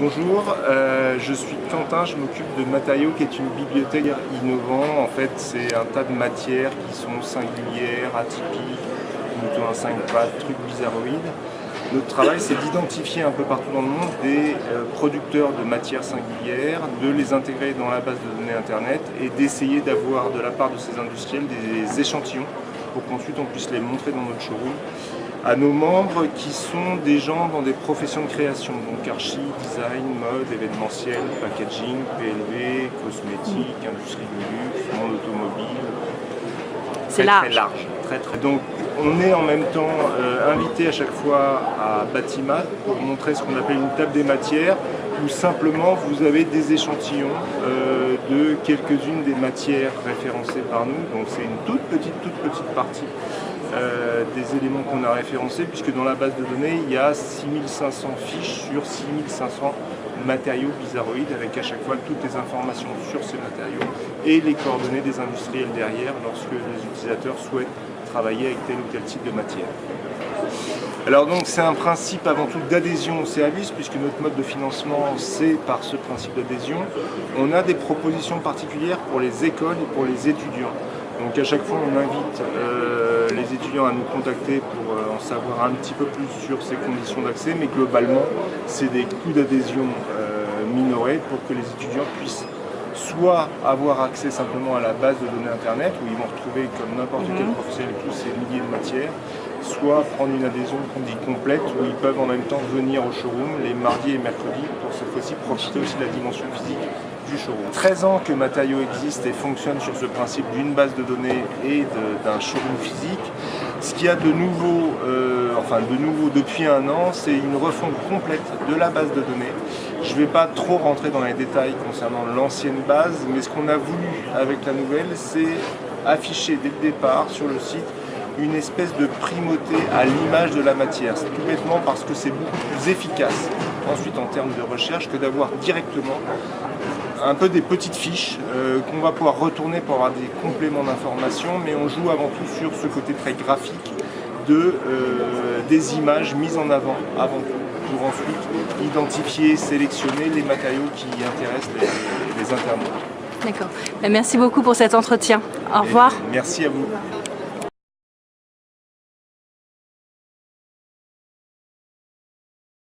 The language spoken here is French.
Bonjour, je suis Quentin, je m'occupe de Matériaux qui est une bibliothèque innovante. En fait, c'est un tas de matières qui sont singulières, atypiques, plutôt un 5 pattes, trucs bizarroïdes. Notre travail, c'est d'identifier un peu partout dans le monde des producteurs de matières singulières, de les intégrer dans la base de données Internet et d'essayer d'avoir de la part de ces industriels des échantillons pour qu'ensuite on puisse les montrer dans notre showroom à nos membres qui sont des gens dans des professions de création, donc archi, design, mode, événementiel, packaging, PLV, cosmétique, industrie du luxe, monde automobile. C'est large. Très large. Donc on est en même temps invité à chaque fois à Batimat pour montrer ce qu'on appelle une table des matières, où simplement vous avez des échantillons de quelques-unes des matières référencées par nous. Donc c'est une toute petite partie des éléments qu'on a référencés, puisque dans la base de données, il y a 6500 fiches sur 6500 matériaux bizarroïdes, avec à chaque fois toutes les informations sur ces matériaux et les coordonnées des industriels derrière lorsque les utilisateurs souhaitent travailler avec tel ou tel type de matière. Alors donc c'est un principe avant tout d'adhésion au service, puisque notre mode de financement c'est par ce principe d'adhésion. On a des propositions particulières pour les écoles et pour les étudiants. Donc à chaque fois on invite les étudiants à nous contacter pour en savoir un petit peu plus sur ces conditions d'accès, mais globalement c'est des coûts d'adhésion minorés pour que les étudiants puissent soit avoir accès simplement à la base de données Internet, où ils vont retrouver comme n'importe quel professionnel tous ces milliers de matières, soit prendre une adhésion qu'on dit complète, où ils peuvent en même temps venir au showroom les mardis et mercredis pour cette fois-ci profiter aussi de la dimension physique du showroom. 13 ans que Matériaux existe et fonctionne sur ce principe d'une base de données et d'un showroom physique. Ce qu'il y a de nouveau, depuis un an, c'est une refonte complète de la base de données. Je ne vais pas trop rentrer dans les détails concernant l'ancienne base, mais ce qu'on a voulu avec la nouvelle, c'est afficher dès le départ sur le site une espèce de primauté à l'image de la matière. C'est tout bêtement parce que c'est beaucoup plus efficace ensuite en termes de recherche que d'avoir directement un peu des petites fiches qu'on va pouvoir retourner pour avoir des compléments d'information, mais on joue avant tout sur ce côté très graphique des images mises en avant tout, pour ensuite identifier, sélectionner les matériaux qui intéressent les internautes. D'accord. Merci beaucoup pour cet entretien. Au revoir. Merci à vous.